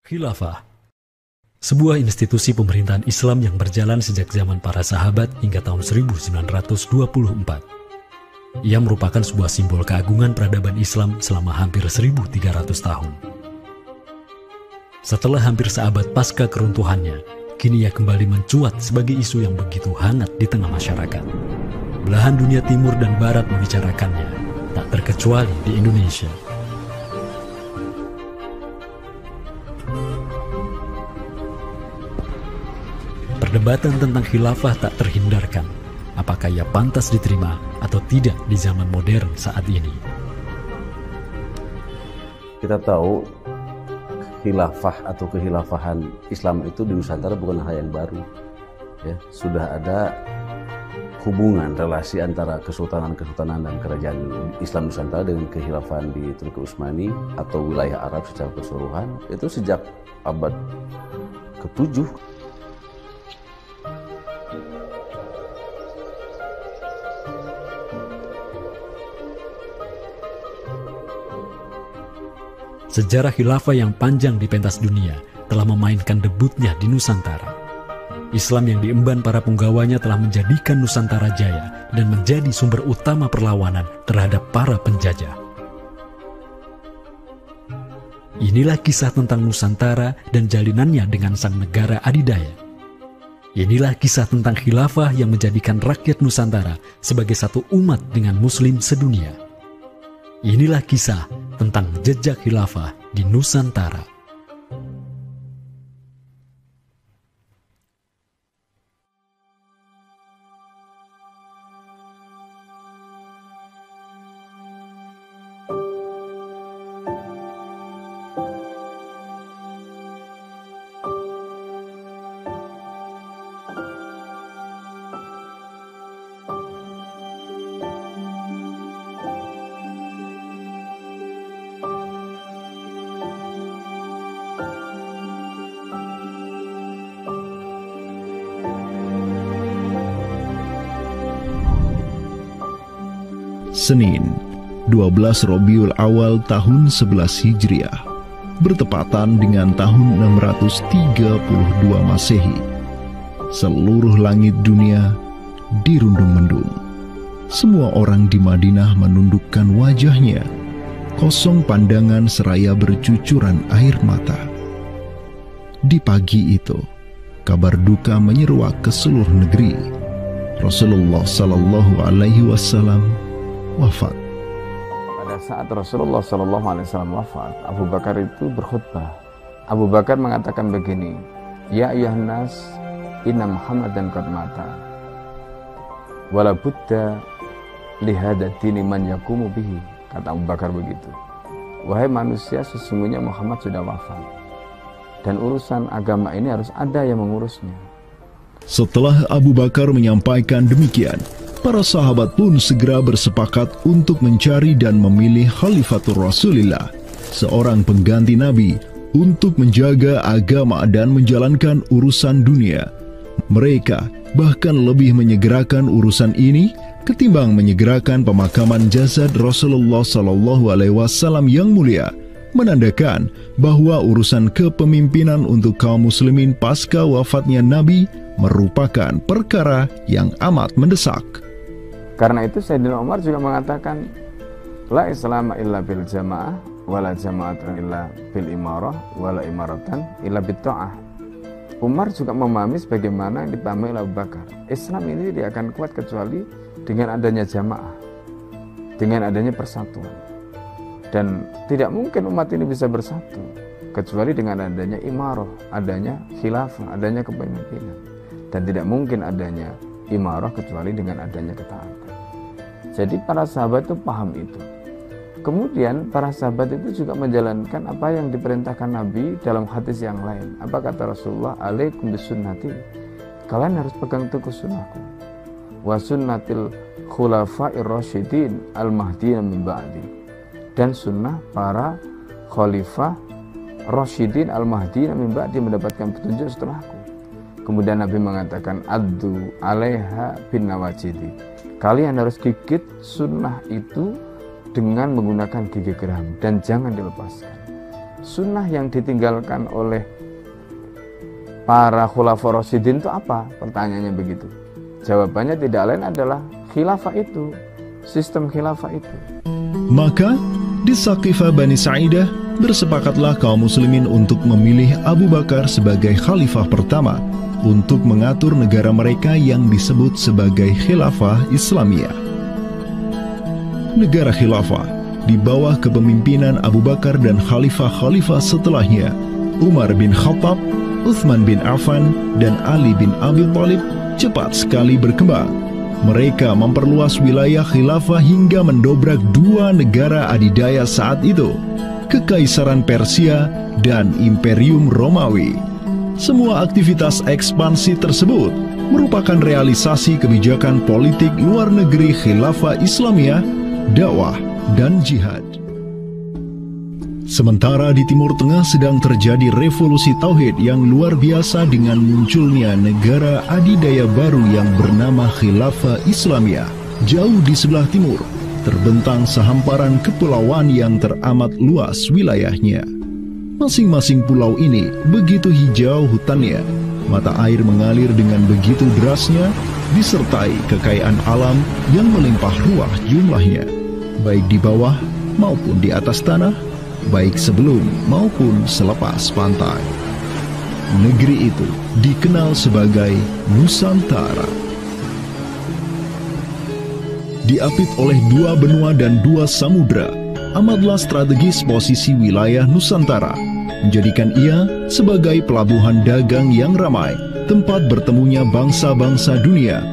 Khilafah, sebuah institusi pemerintahan Islam yang berjalan sejak zaman para sahabat hingga tahun 1924. Ia merupakan sebuah simbol keagungan peradaban Islam selama hampir 1.300 tahun. Setelah hampir seabad pasca keruntuhannya, kini ia kembali mencuat sebagai isu yang begitu hangat di tengah masyarakat. Belahan dunia timur dan barat membicarakannya, tak terkecuali di Indonesia. Perdebatan tentang khilafah tak terhindarkan, apakah ia pantas diterima atau tidak di zaman modern saat ini. Kita tahu khilafah atau kehilafahan Islam itu di Nusantara bukan hal yang baru. Ya, sudah ada hubungan relasi antara kesultanan-kesultanan dan kerajaan Islam Nusantara dengan kehilafahan di Turki Utsmani atau wilayah Arab secara keseluruhan itu sejak abad ke-7. Sejarah khilafah yang panjang di pentas dunia telah memainkan debutnya di Nusantara. Islam yang diemban para punggawanya telah menjadikan Nusantara jaya dan menjadi sumber utama perlawanan terhadap para penjajah. Inilah kisah tentang Nusantara dan jalinannya dengan sang negara adidaya. Inilah kisah tentang khilafah yang menjadikan rakyat Nusantara sebagai satu umat dengan Muslim sedunia. Inilah kisah tentang jejak khilafah di Nusantara. Senin, 12 Rabiul Awal tahun 11 Hijriah, bertepatan dengan tahun 632 Masehi. Seluruh langit dunia dirundung mendung. Semua orang di Madinah menundukkan wajahnya, kosong pandangan seraya bercucuran air mata. Di pagi itu, kabar duka menyeruak ke seluruh negeri. Rasulullah Sallallahu Alaihi Wasallam wafat. Pada saat Rasulullah SAW wafat, Abu Bakar itu berkhutbah. Abu Bakar mengatakan begini, Ya ayyuhan nas, inna Muhammadan qad mata. Wala budda lihada dini man yakumu bihi. Kata Abu Bakar begitu. Wahai manusia, sesungguhnya Muhammad sudah wafat. Dan urusan agama ini harus ada yang mengurusnya. Setelah Abu Bakar menyampaikan demikian, para sahabat pun segera bersepakat untuk mencari dan memilih Khalifatur Rasulillah, seorang pengganti Nabi, untuk menjaga agama dan menjalankan urusan dunia. Mereka bahkan lebih menyegerakan urusan ini ketimbang menyegerakan pemakaman jasad Rasulullah SAW yang mulia, menandakan bahwa urusan kepemimpinan untuk kaum muslimin pasca wafatnya Nabi merupakan perkara yang amat mendesak. Karena itu Sayyidina Umar juga mengatakan, La islama illa bil jamaah, wala jama'atan illa bil imarah, wala imaratan illa bit ta'ah. Umar juga memahami sebagaimana yang dipahami oleh Abu Bakar. Islam ini tidak akan kuat kecuali dengan adanya jamaah, dengan adanya persatuan. Dan tidak mungkin umat ini bisa bersatu kecuali dengan adanya imarah, adanya khilafah, adanya kepemimpinan. Dan tidak mungkin adanya imarah kecuali dengan adanya ketaatan. Jadi para sahabat itu paham itu. Kemudian para sahabat itu juga menjalankan apa yang diperintahkan Nabi dalam hadis yang lain. Apa kata Rasulullah? Alaikum bisunnati. Kalian harus pegang teguh sunnahku. Wa sunnatil khulafa'ir rasyidin al-mahdiyyin min ba'di. Dan sunnah para khalifah rasyidin al-mahdiyyin min ba'di mendapatkan petunjuk setelahku. Kemudian Nabi mengatakan, Addu alaiha bin nawajidi. Kalian harus gigit sunnah itu dengan menggunakan gigi geram dan jangan dilepaskan. sunnah yang ditinggalkan oleh para khulafaur rasyidin itu apa? Pertanyaannya begitu. Jawabannya tidak lain adalah khilafah itu, sistem khilafah itu. Maka di Saqifah Bani Sa'idah bersepakatlah kaum muslimin untuk memilih Abu Bakar sebagai khalifah pertama untuk mengatur negara mereka yang disebut sebagai khilafah Islamiyah. Negara khilafah di bawah kepemimpinan Abu Bakar dan khalifah-khalifah setelahnya, Umar bin Khattab, Utsman bin Affan, dan Ali bin Abi Thalib cepat sekali berkembang. Mereka memperluas wilayah khilafah hingga mendobrak dua negara adidaya saat itu, Kekaisaran Persia dan Imperium Romawi. Semua aktivitas ekspansi tersebut merupakan realisasi kebijakan politik luar negeri khilafah Islamiyah, dakwah, dan jihad. Sementara di Timur Tengah sedang terjadi revolusi tauhid yang luar biasa dengan munculnya negara adidaya baru yang bernama Khilafah Islamiyah. Jauh di sebelah timur, terbentang sehamparan kepulauan yang teramat luas wilayahnya. Masing-masing pulau ini begitu hijau hutannya, mata air mengalir dengan begitu derasnya, disertai kekayaan alam yang melimpah ruah jumlahnya, baik di bawah maupun di atas tanah, baik sebelum maupun selepas pantai. Negeri itu dikenal sebagai Nusantara. Diapit oleh dua benua dan dua samudra, amatlah strategis posisi wilayah Nusantara, menjadikan ia sebagai pelabuhan dagang yang ramai, tempat bertemunya bangsa-bangsa dunia.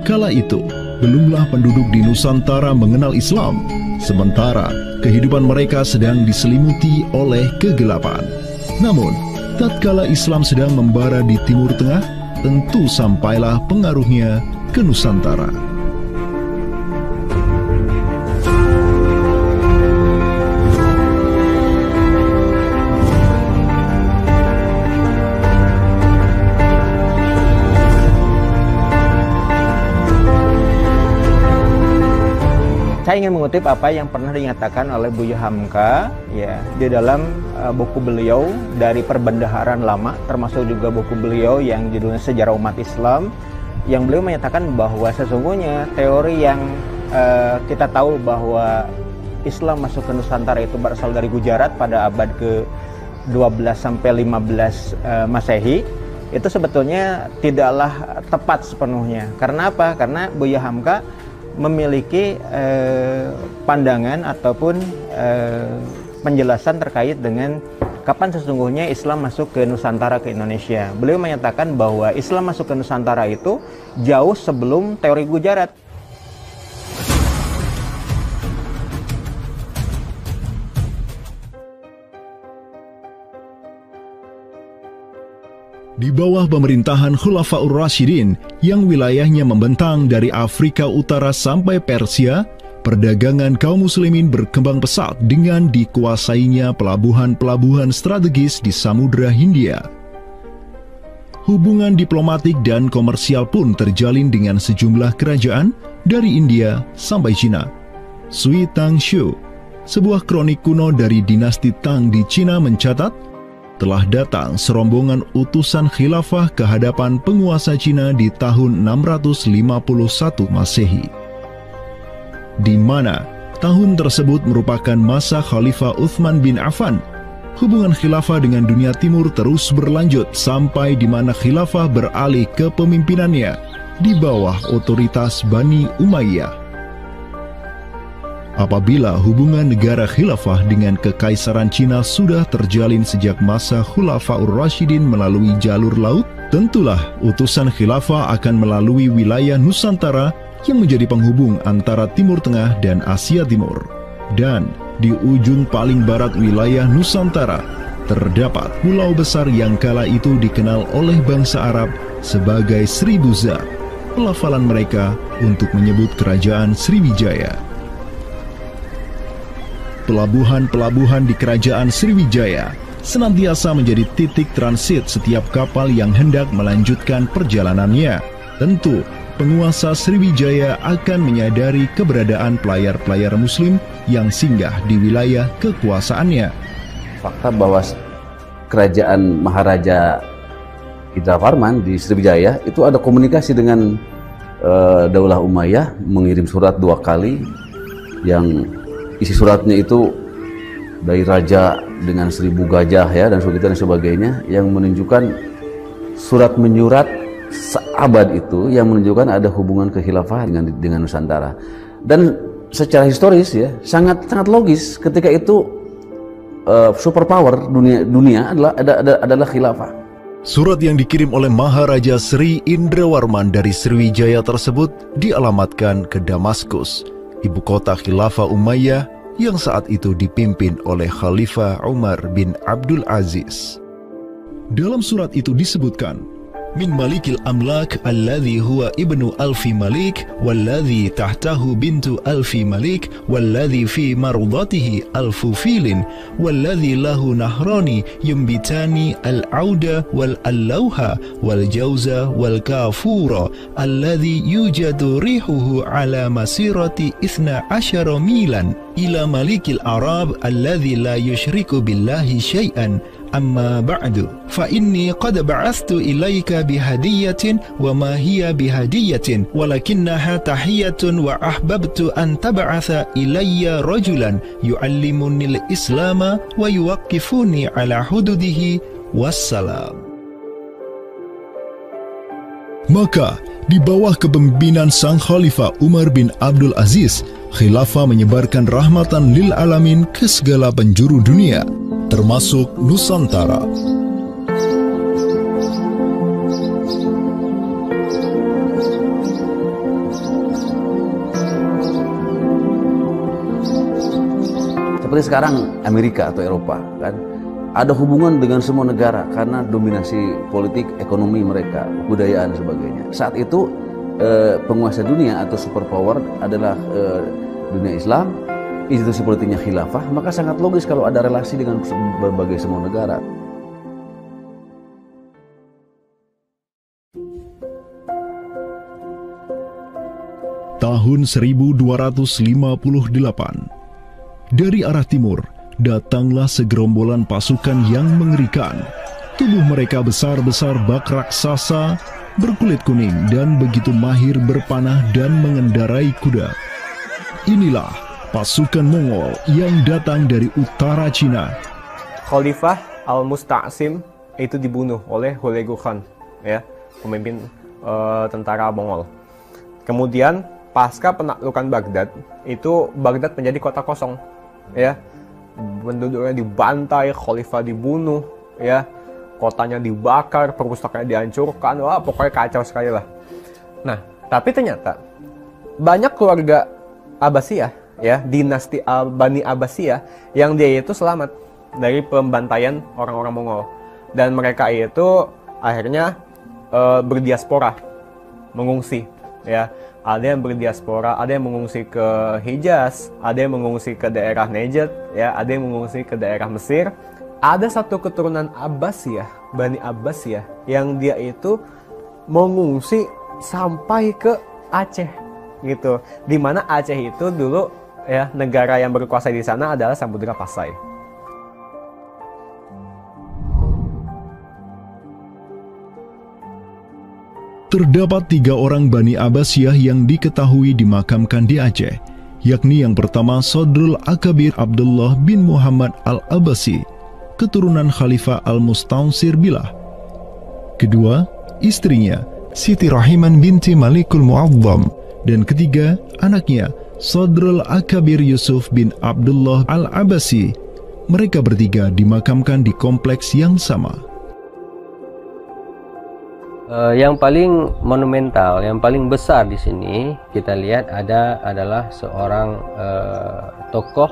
Kala itu, belumlah penduduk di Nusantara mengenal Islam, sementara kehidupan mereka sedang diselimuti oleh kegelapan. Namun, tatkala Islam sedang membara di Timur Tengah, tentu sampailah pengaruhnya ke Nusantara. Saya ingin mengutip apa yang pernah dinyatakan oleh Buya Hamka ya di dalam buku beliau dari Perbendaharaan Lama, termasuk juga buku beliau yang judulnya Sejarah Umat Islam, yang beliau menyatakan bahwa sesungguhnya teori yang kita tahu bahwa Islam masuk ke Nusantara itu berasal dari Gujarat pada abad ke-12 sampai 15 Masehi, itu sebetulnya tidaklah tepat sepenuhnya. Karena apa? Karena Buya Hamka memiliki pandangan ataupun penjelasan terkait dengan kapan sesungguhnya Islam masuk ke Nusantara, ke Indonesia. Beliau menyatakan bahwa Islam masuk ke Nusantara itu jauh sebelum teori Gujarat. Di bawah pemerintahan Khulafaur Rasyidin yang wilayahnya membentang dari Afrika Utara sampai Persia, perdagangan kaum muslimin berkembang pesat dengan dikuasainya pelabuhan-pelabuhan strategis di Samudra Hindia. Hubungan diplomatik dan komersial pun terjalin dengan sejumlah kerajaan dari India sampai Cina. Sui Tang Xiu, sebuah kronik kuno dari dinasti Tang di Cina mencatat, telah datang serombongan utusan khilafah ke hadapan penguasa Cina di tahun 651 Masehi, di mana tahun tersebut merupakan masa Khalifah Utsman bin Affan. Hubungan khilafah dengan dunia timur terus berlanjut sampai di mana khilafah beralih ke pemimpinannya di bawah otoritas Bani Umayyah. Apabila hubungan negara khilafah dengan kekaisaran Cina sudah terjalin sejak masa Khulafaur Rasyidin melalui jalur laut, tentulah utusan khilafah akan melalui wilayah Nusantara yang menjadi penghubung antara Timur Tengah dan Asia Timur. Dan di ujung paling barat wilayah Nusantara, terdapat pulau besar yang kala itu dikenal oleh bangsa Arab sebagai Sribuza, pelafalan mereka untuk menyebut kerajaan Sriwijaya. Pelabuhan-pelabuhan di kerajaan Sriwijaya senantiasa menjadi titik transit setiap kapal yang hendak melanjutkan perjalanannya. Tentu, penguasa Sriwijaya akan menyadari keberadaan pelayar-pelayar muslim yang singgah di wilayah kekuasaannya. fakta bahwa kerajaan Maharaja Indravarman di Sriwijaya itu ada komunikasi dengan Daulah Umayyah, mengirim surat 2 kali yang isi suratnya itu dari raja dengan 1000 gajah ya dan sebagainya, yang menunjukkan surat menyurat seabad itu yang menunjukkan ada hubungan kekhilafahan dengan Nusantara. Dan secara historis ya sangat logis ketika itu superpower dunia adalah khilafah. Surat yang dikirim oleh Maharaja Sri Indrawarman dari Sriwijaya tersebut dialamatkan ke Damaskus, ibu kota Khilafah Umayyah yang saat itu dipimpin oleh Khalifah Umar bin Abdul Aziz. Dalam surat itu disebutkan, min malikil amlak alladhi huwa ibnu alfi malik walladhi tahtahu bintu alfi malik walladhi fi marudatihi alfu filin walladhi lahu nahrani yumbitani al-auda wal-allawha wal-jawza wal-kafura alladhi yujadu rihuhu ala masirati 12 milan ila malikil arab alladhi la yushriku billahi syai'an. Amma ba'du, fa inni qad ba'athtu ilayka bihadiyatin wa ma hiya bihadiyatin walakinnaha tahiyatun wa ahbabtu an tab'atha ilayya rajulan yu'allimuni al-islama wa yuwaqqifuni ala hududihi wassalam. Maka di bawah kepemimpinan sang Khalifah Umar bin Abdul Aziz, khilafah menyebarkan rahmatan lil alamin ke segala penjuru dunia, termasuk Nusantara. Seperti sekarang Amerika atau Eropa kan ada hubungan dengan semua negara karena dominasi politik, ekonomi mereka, kebudayaan dan sebagainya. Saat itu penguasa dunia atau superpower adalah dunia Islam, institusi politiknya khilafah, maka sangat logis kalau ada relasi dengan berbagai semua negara. Tahun 1258, dari arah timur datanglah segerombolan pasukan yang mengerikan. Tubuh mereka besar-besar bak raksasa, berkulit kuning dan begitu mahir berpanah dan mengendarai kuda. Inilah pasukan Mongol yang datang dari utara Cina. Khalifah Al-Musta'sim itu dibunuh oleh Hulagu Khan, ya, pemimpin tentara Mongol. Kemudian pasca penaklukan Baghdad, itu Baghdad menjadi kota kosong, ya. Penduduknya dibantai, khalifah dibunuh, ya. Kotanya dibakar, perpustakaannya dihancurkan, wah pokoknya kacau sekali lah. Nah, tapi ternyata banyak keluarga Abbasiyah, ya, dinasti Bani Abbasiyah yang dia itu selamat dari pembantaian orang-orang Mongol, dan mereka itu akhirnya berdiaspora, mengungsi, ya. Ada yang berdiaspora, ada yang mengungsi ke Hijaz, ada yang mengungsi ke daerah Najd, ya, ada yang mengungsi ke daerah Mesir. Ada satu keturunan Abbasiyah, Bani Abbasiyah, yang dia itu mengungsi sampai ke Aceh, gitu. Dimana Aceh itu dulu, ya, negara yang berkuasa di sana adalah Samudra Pasai. Terdapat 3 orang Bani Abbasiyah yang diketahui dimakamkan di Aceh, yakni yang pertama Sodrul Akabir Abdullah bin Muhammad Al-Abbasi, keturunan Khalifah Al-Mustaunsir Billah. Kedua, istrinya Siti Rahiman binti Malikul Mu'azzam, dan ketiga, anaknya Sodrul Akabir Yusuf bin Abdullah Al-Abbasi. Mereka bertiga dimakamkan di kompleks yang sama. Yang paling monumental, yang paling besar di sini kita lihat adalah seorang tokoh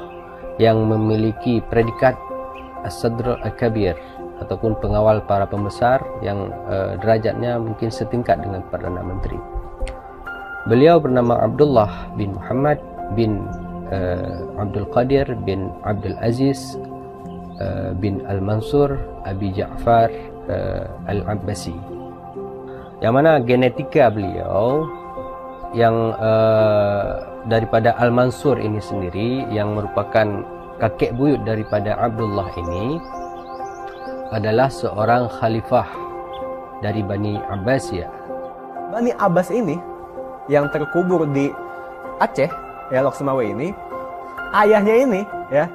yang memiliki predikat As-Sadr Al-Kabir ataupun pengawal para pembesar yang derajatnya mungkin setingkat dengan Perdana Menteri. Beliau bernama Abdullah bin Muhammad bin Abdul Qadir bin Abdul Aziz bin Al-Mansur Abi Ja'far Al-Abbasi, yang mana genetika beliau yang daripada Al-Mansur ini sendiri yang merupakan kakek buyut daripada Abdullah ini adalah seorang khalifah dari Bani Abbasiyah. Bani Abbas ini yang terkubur di Aceh, ya, Lok Sumawe ini, ayahnya ini, ya,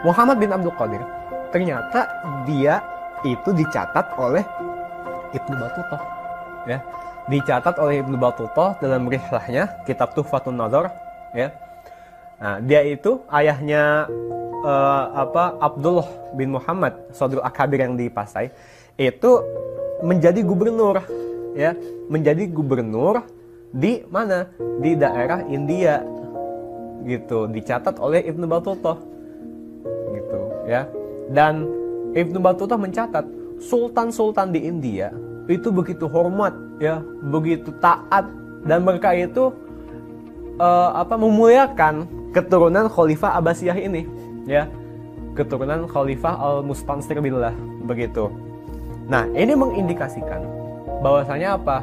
Muhammad bin Abdul Qadir, ternyata dia itu dicatat oleh Ibnu Battuta, ya, dicatat oleh Ibnu Battuta dalam rihlahnya kitab Tuhfatun Nazar, ya. Nah, dia itu ayahnya Abdullah bin Muhammad Sodrul Akabir yang di Pasai itu menjadi gubernur, ya, menjadi gubernur di mana, di daerah India, gitu, dicatat oleh Ibnu Battuta, gitu, ya. Dan Ibnu Battuta mencatat sultan-sultan di India itu begitu hormat, ya, begitu taat, dan mereka itu memuliakan keturunan Khalifah Abbasiyah ini, ya, keturunan Khalifah Al-Mustansir Billah, begitu. Nah, ini mengindikasikan bahwasanya apa?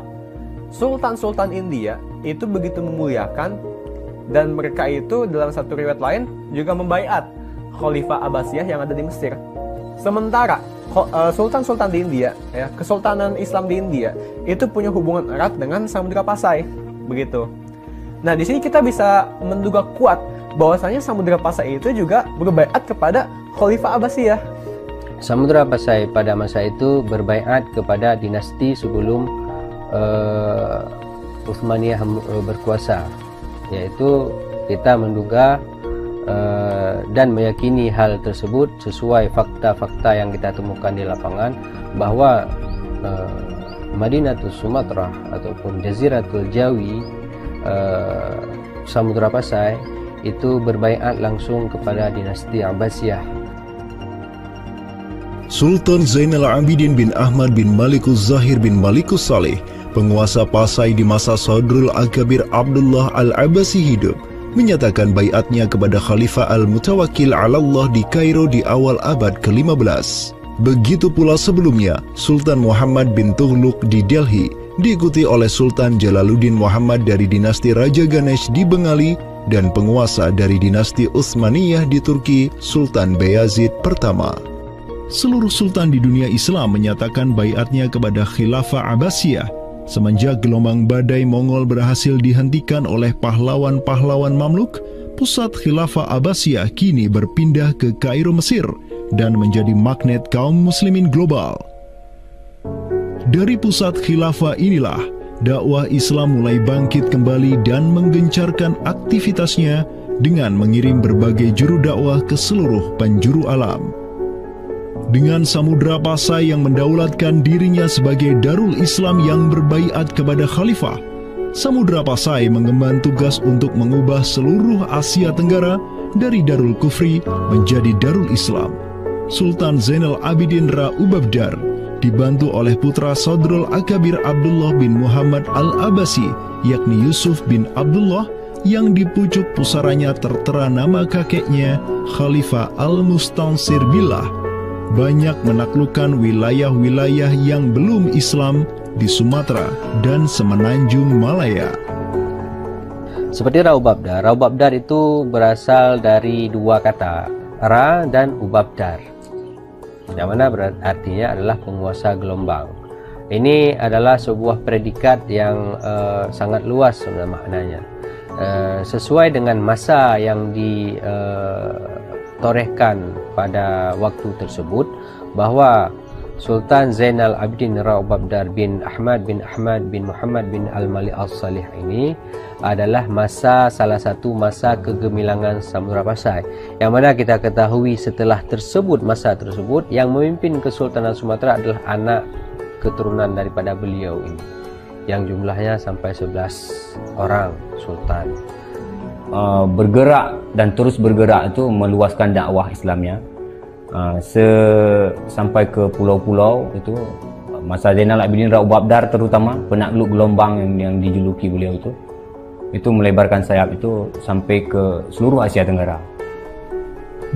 Sultan-sultan India itu begitu memuliakan, dan mereka itu dalam satu riwayat lain juga membaiat Khalifah Abbasiyah yang ada di Mesir. Sementara sultan-sultan di India, ya, Kesultanan Islam di India itu punya hubungan erat dengan Samudra Pasai, begitu. Nah, di sini kita bisa menduga kuat bahwasanya Samudra Pasai itu juga berbaiat kepada Khalifah Abbasiyah. Samudra Pasai pada masa itu berbaiat kepada dinasti sebelum Utsmaniyah berkuasa, yaitu kita menduga dan meyakini hal tersebut sesuai fakta-fakta yang kita temukan di lapangan, bahwa Madinatul Sumatera ataupun Jaziratul Jawi, Samudra Pasai itu berbaiat langsung kepada dinasti Abbasiyah. Sultan Zainal Abidin bin Ahmad bin Malikus Zahir bin Malikus Saleh, penguasa Pasai di masa Sodrul Akabir Abdullah Al-Abbasi hidup, menyatakan baiatnya kepada Khalifah Al-Mutawakkil 'alallah di Kairo di awal abad ke-15. Begitu pula sebelumnya, Sultan Muhammad bin Tughluk di Delhi diikuti oleh Sultan Jalaluddin Muhammad dari dinasti Raja Ganesh di Bengali, dan penguasa dari dinasti Utsmaniyah di Turki, Sultan Bayazid pertama. Seluruh sultan di dunia Islam menyatakan baiatnya kepada Khilafah Abbasiyah semenjak gelombang badai Mongol berhasil dihentikan oleh pahlawan-pahlawan Mamluk. Pusat Khilafah Abbasiyah kini berpindah ke Kairo, Mesir, dan menjadi magnet kaum muslimin global. Dari pusat khilafah inilah dakwah Islam mulai bangkit kembali dan menggencarkan aktivitasnya dengan mengirim berbagai juru dakwah ke seluruh penjuru alam. Dengan Samudra Pasai yang mendaulatkan dirinya sebagai Darul Islam yang berbaiat kepada Khalifah, Samudra Pasai mengemban tugas untuk mengubah seluruh Asia Tenggara dari Darul Kufri menjadi Darul Islam. Sultan Zainal Abidin Ra Ubabdar dibantu oleh putra Sodrul Akabir Abdullah bin Muhammad Al-Abbasi, yakni Yusuf bin Abdullah, yang di pucuk pusaranya tertera nama kakeknya Khalifah Al-Mustansir Billah, banyak menaklukkan wilayah-wilayah yang belum Islam di Sumatera dan Semenanjung Malaya. Seperti Ra Ubabdar. Ra Ubabdar itu berasal dari dua kata, Ra dan Ubabdar, yang mana artinya adalah penguasa gelombang. Ini adalah sebuah predikat yang sangat luas sebenarnya maknanya, sesuai dengan masa yang ditorehkan pada waktu tersebut, bahwa Sultan Zainal Abidin Ra Ubabdar bin Ahmad bin Muhammad bin Al-Malik Al-Salih ini adalah salah satu masa kegemilangan Samudra Pasai, yang mana kita ketahui setelah masa tersebut yang memimpin Kesultanan Sumatera adalah anak keturunan daripada beliau ini, yang jumlahnya sampai 11 orang sultan. Bergerak dan terus bergerak itu meluaskan dakwah Islamnya sampai ke pulau-pulau. Itu masa Zainal Abidin Ra Ubabdar, terutama penakluk gelombang yang dijuluki beliau itu melebarkan sayap itu sampai ke seluruh Asia Tenggara.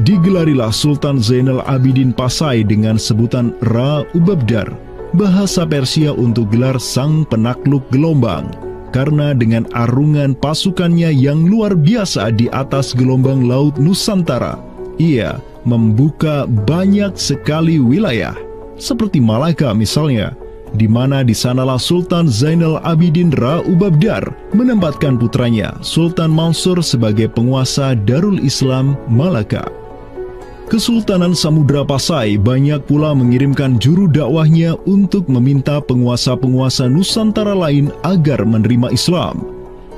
Digelarilah Sultan Zainal Abidin Pasai dengan sebutan Ra Ubabdar, bahasa Persia untuk gelar sang penakluk gelombang, karena dengan arungan pasukannya yang luar biasa di atas gelombang laut Nusantara, ia membuka banyak sekali wilayah, seperti Malaka misalnya, di mana di sanalah Sultan Zainal Abidin Ra Ubabdar menempatkan putranya Sultan Mansur sebagai penguasa Darul Islam Malaka. Kesultanan Samudra Pasai banyak pula mengirimkan juru dakwahnya untuk meminta penguasa-penguasa Nusantara lain agar menerima Islam.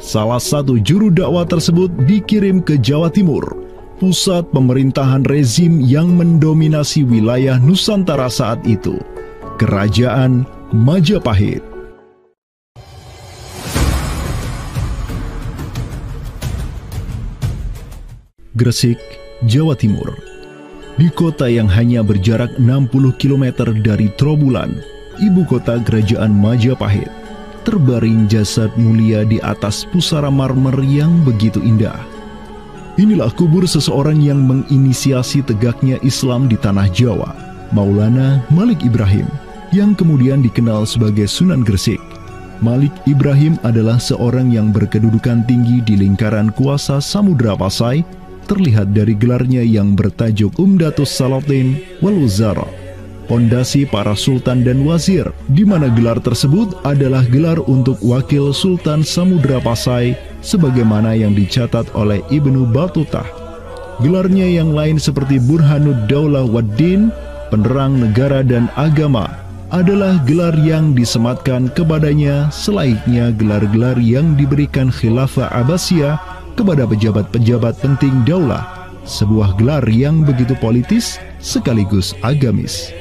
Salah satu juru dakwah tersebut dikirim ke Jawa Timur, pusat pemerintahan rezim yang mendominasi wilayah Nusantara saat itu, Kerajaan Majapahit. Gresik, Jawa Timur. Di kota yang hanya berjarak 60 km dari Trowulan, ibu kota Kerajaan Majapahit, terbaring jasad mulia di atas pusara marmer yang begitu indah. Inilah kubur seseorang yang menginisiasi tegaknya Islam di tanah Jawa, Maulana Malik Ibrahim, yang kemudian dikenal sebagai Sunan Gresik. Malik Ibrahim adalah seorang yang berkedudukan tinggi di lingkaran kuasa Samudra Pasai, terlihat dari gelarnya yang bertajuk Umdatus Salatin wal Wuzara, pondasi para sultan dan wazir, di mana gelar tersebut adalah gelar untuk wakil Sultan Samudra Pasai, sebagaimana yang dicatat oleh Ibnu Batutah. Gelarnya yang lain seperti Burhanud Daulah Waddin, penerang negara dan agama, adalah gelar yang disematkan kepadanya selayaknya gelar-gelar yang diberikan Khilafah Abbasiyah kepada pejabat-pejabat penting daulah, sebuah gelar yang begitu politis sekaligus agamis.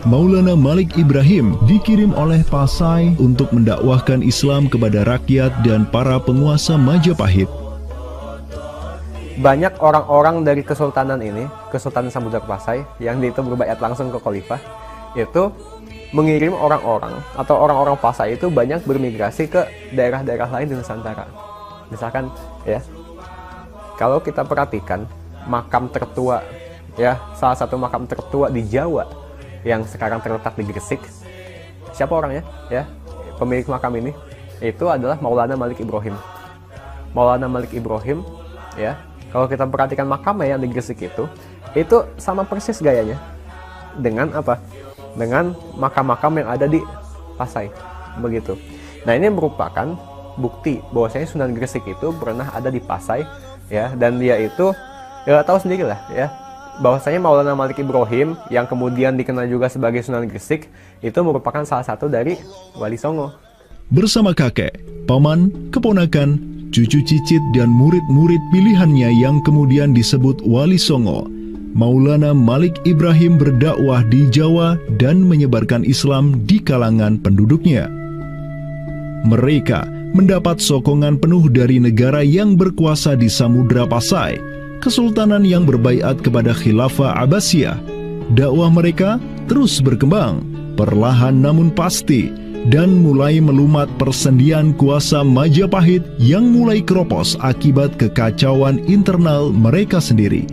Maulana Malik Ibrahim dikirim oleh Pasai untuk mendakwahkan Islam kepada rakyat dan para penguasa Majapahit. Banyak orang-orang dari kesultanan ini, Kesultanan Samudra Pasai, yang itu berbaiat langsung ke khalifah, itu mengirim orang-orang atau orang-orang Pasai itu banyak bermigrasi ke daerah-daerah lain di Nusantara. Misalkan ya, kalau kita perhatikan makam tertua, ya salah satu makam tertua di Jawa yang sekarang terletak di Gresik, siapa orangnya? Ya, pemilik makam ini itu adalah Maulana Malik Ibrahim. Maulana Malik Ibrahim, ya, kalau kita perhatikan makamnya yang di Gresik itu sama persis gayanya dengan apa? Dengan makam-makam yang ada di Pasai, begitu. Nah, ini merupakan bukti bahwasanya Sunan Gresik itu pernah ada di Pasai, ya, dan dia itu ya tahu sendirilah, ya, bahwasanya Maulana Malik Ibrahim yang kemudian dikenal juga sebagai Sunan Gresik itu merupakan salah satu dari Wali Songo. Bersama kakek, paman, keponakan, cucu cicit dan murid-murid pilihannya yang kemudian disebut Wali Songo, Maulana Malik Ibrahim berdakwah di Jawa dan menyebarkan Islam di kalangan penduduknya. Mereka mendapat sokongan penuh dari negara yang berkuasa di Samudra Pasai, kesultanan yang berbaiat kepada Khilafah Abbasiyah. Dakwah mereka terus berkembang, perlahan namun pasti, dan mulai melumat persendian kuasa Majapahit yang mulai keropos akibat kekacauan internal mereka sendiri.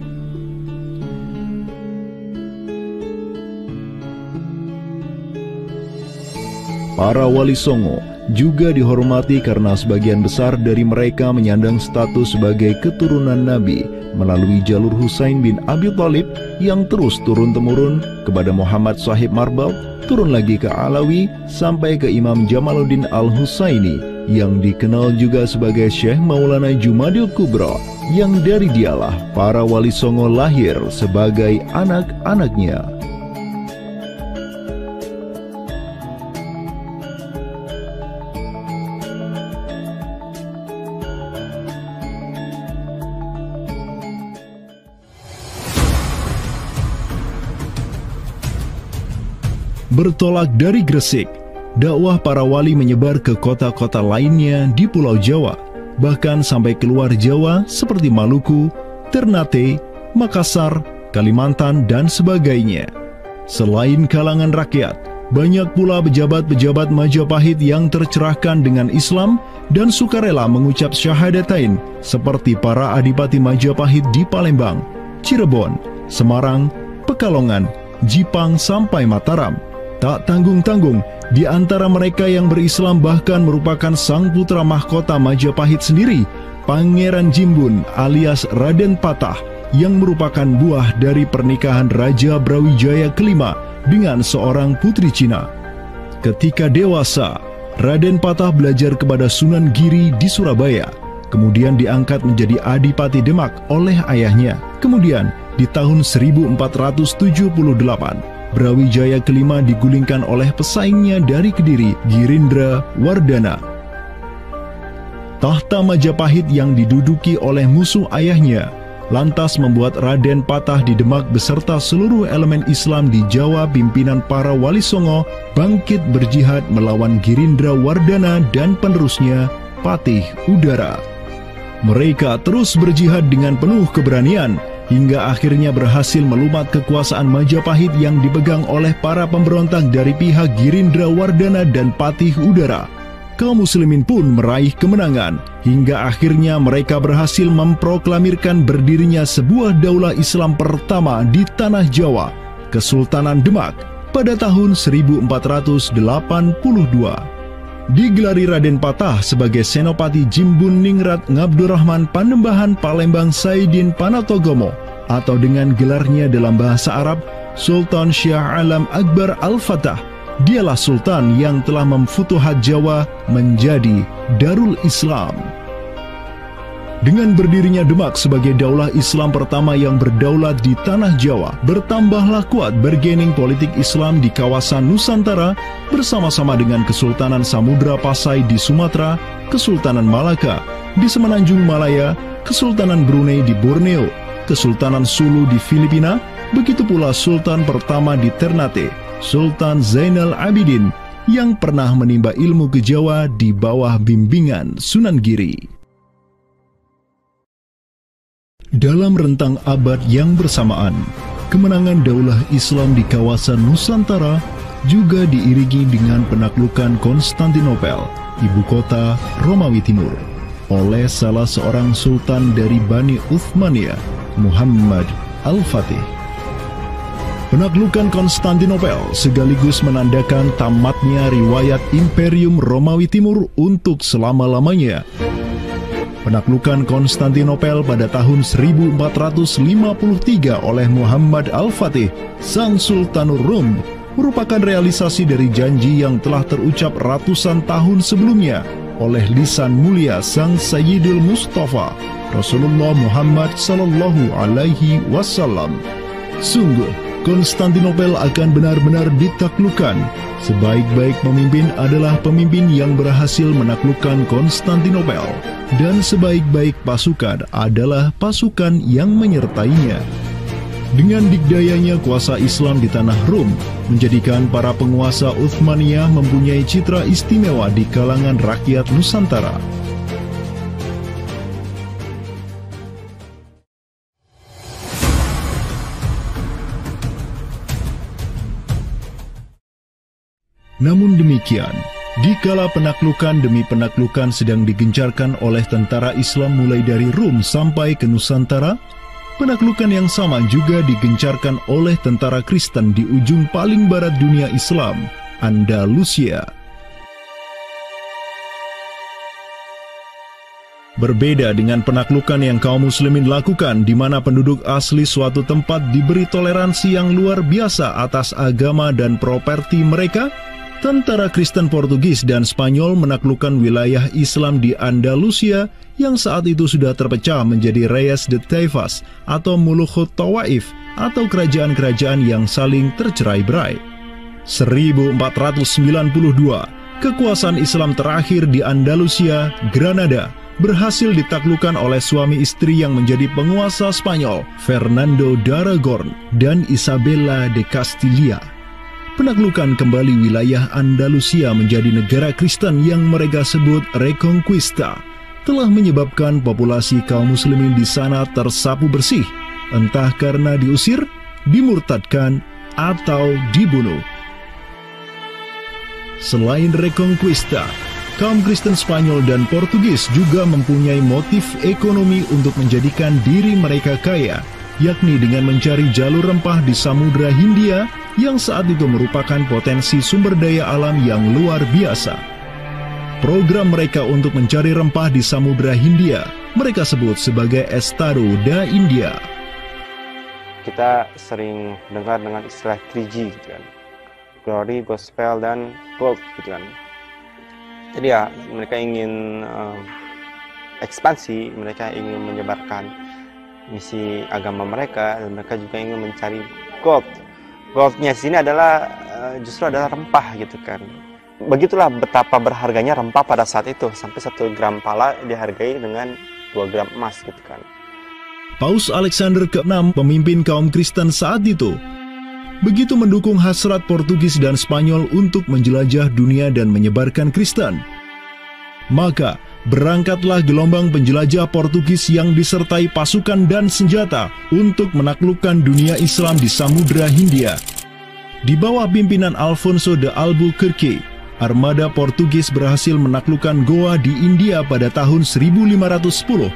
Para Wali Songo juga dihormati karena sebagian besar dari mereka menyandang status sebagai keturunan Nabi melalui jalur Husain bin Abi Thalib yang terus turun-temurun kepada Muhammad Sahib Marbal, turun lagi ke Alawi sampai ke Imam Jamaluddin Al-Husaini yang dikenal juga sebagai Syekh Maulana Jumadil Kubra, yang dari dialah para Wali Songo lahir sebagai anak-anaknya. Bertolak dari Gresik, dakwah para wali menyebar ke kota-kota lainnya di Pulau Jawa, bahkan sampai keluar Jawa seperti Maluku, Ternate, Makassar, Kalimantan, dan sebagainya. Selain kalangan rakyat, banyak pula pejabat-pejabat Majapahit yang tercerahkan dengan Islam dan sukarela mengucap syahadatain, seperti para adipati Majapahit di Palembang, Cirebon, Semarang, Pekalongan, Jipang, sampai Mataram. Tak tanggung-tanggung, di antara mereka yang berislam bahkan merupakan sang putra mahkota Majapahit sendiri, Pangeran Jimbun alias Raden Patah, yang merupakan buah dari pernikahan Raja Brawijaya kelima dengan seorang putri Cina. Ketika dewasa, Raden Patah belajar kepada Sunan Giri di Surabaya, kemudian diangkat menjadi Adipati Demak oleh ayahnya. Kemudian di tahun 1478, Brawijaya kelima digulingkan oleh pesaingnya dari Kediri, Girindra Wardana. Tahta Majapahit yang diduduki oleh musuh ayahnya lantas membuat Raden Patah di Demak beserta seluruh elemen Islam di Jawa pimpinan para Wali Songo bangkit berjihad melawan Girindra Wardana dan penerusnya Patih Udara. Mereka terus berjihad dengan penuh keberanian hingga akhirnya berhasil melumat kekuasaan Majapahit yang dipegang oleh para pemberontak dari pihak Girindra Wardana dan Patih Udara. Kaum muslimin pun meraih kemenangan hingga akhirnya mereka berhasil memproklamirkan berdirinya sebuah daulah Islam pertama di tanah Jawa, Kesultanan Demak, pada tahun 1482. Digelari Raden Patah sebagai Senopati Jimbun Ningrat Ngabdurrahman Panembahan Palembang Saidin Panatogomo, atau dengan gelarnya dalam bahasa Arab Sultan Syah Alam Akbar Al-Fatah. Dialah Sultan yang telah memfutuhat Jawa menjadi Darul Islam. Dengan berdirinya Demak sebagai daulah Islam pertama yang berdaulat di tanah Jawa, bertambahlah kuat bargaining politik Islam di kawasan Nusantara bersama-sama dengan Kesultanan Samudra Pasai di Sumatera, Kesultanan Malaka di Semenanjung Malaya, Kesultanan Brunei di Borneo, Kesultanan Sulu di Filipina, begitu pula Sultan pertama di Ternate, Sultan Zainal Abidin, yang pernah menimba ilmu ke Jawa di bawah bimbingan Sunan Giri. Dalam rentang abad yang bersamaan, kemenangan daulah Islam di kawasan Nusantara juga diiringi dengan penaklukan Konstantinopel, ibu kota Romawi Timur, oleh salah seorang sultan dari Bani Uthmaniyah, Muhammad Al-Fatih. Penaklukan Konstantinopel sekaligus menandakan tamatnya riwayat Imperium Romawi Timur untuk selama-lamanya. Penaklukan Konstantinopel pada tahun 1453 oleh Muhammad Al-Fatih, sang Sultanur Rum, merupakan realisasi dari janji yang telah terucap ratusan tahun sebelumnya oleh lisan mulia sang Sayyidul Mustafa, Rasulullah Muhammad Sallallahu Alaihi Wasallam. Sungguh, Konstantinopel akan benar-benar ditaklukkan. Sebaik-baik pemimpin adalah pemimpin yang berhasil menaklukkan Konstantinopel, dan sebaik-baik pasukan adalah pasukan yang menyertainya. Dengan dikdayanya kuasa Islam di tanah Rum, menjadikan para penguasa Uthmaniyah mempunyai citra istimewa di kalangan rakyat Nusantara. Namun demikian, dikala penaklukan demi penaklukan sedang digencarkan oleh tentara Islam mulai dari Rum sampai ke Nusantara, penaklukan yang sama juga digencarkan oleh tentara Kristen di ujung paling barat dunia Islam, Andalusia. Berbeda dengan penaklukan yang kaum muslimin lakukan, di mana penduduk asli suatu tempat diberi toleransi yang luar biasa atas agama dan properti mereka, tentara Kristen Portugis dan Spanyol menaklukkan wilayah Islam di Andalusia yang saat itu sudah terpecah menjadi Reyes de Taifas atau Mulukhut Tawaif atau kerajaan-kerajaan yang saling tercerai-berai. 1492, kekuasaan Islam terakhir di Andalusia, Granada, berhasil ditaklukkan oleh suami istri yang menjadi penguasa Spanyol, Fernando d'Aragon dan Isabella de Castilla. Penaklukan kembali wilayah Andalusia menjadi negara Kristen yang mereka sebut Reconquista telah menyebabkan populasi kaum muslimin di sana tersapu bersih, entah karena diusir, dimurtadkan, atau dibunuh. Selain Reconquista, kaum Kristen Spanyol dan Portugis juga mempunyai motif ekonomi untuk menjadikan diri mereka kaya, yakni dengan mencari jalur rempah di Samudra Hindia yang saat itu merupakan potensi sumber daya alam yang luar biasa. Program mereka untuk mencari rempah di Samudra Hindia mereka sebut sebagai Estado da India. Kita sering dengar dengan istilah 3G gitu kan. Glory, Gospel, dan Gold gitu kan. Jadi ya mereka ingin ekspansi, mereka ingin menyebarkan misi agama mereka, dan mereka juga ingin mencari gold. Goldnya sini adalah justru adalah rempah gitu kan. Begitulah betapa berharganya rempah pada saat itu, sampai 1 gram pala dihargai dengan 2 gram emas gitu kan. Paus Alexander ke-6, pemimpin kaum Kristen saat itu, begitu mendukung hasrat Portugis dan Spanyol untuk menjelajah dunia dan menyebarkan Kristen. Maka, berangkatlah gelombang penjelajah Portugis yang disertai pasukan dan senjata untuk menaklukkan dunia Islam di Samudra Hindia. Di bawah pimpinan Alfonso de Albuquerque, armada Portugis berhasil menaklukkan Goa di India pada tahun 1510.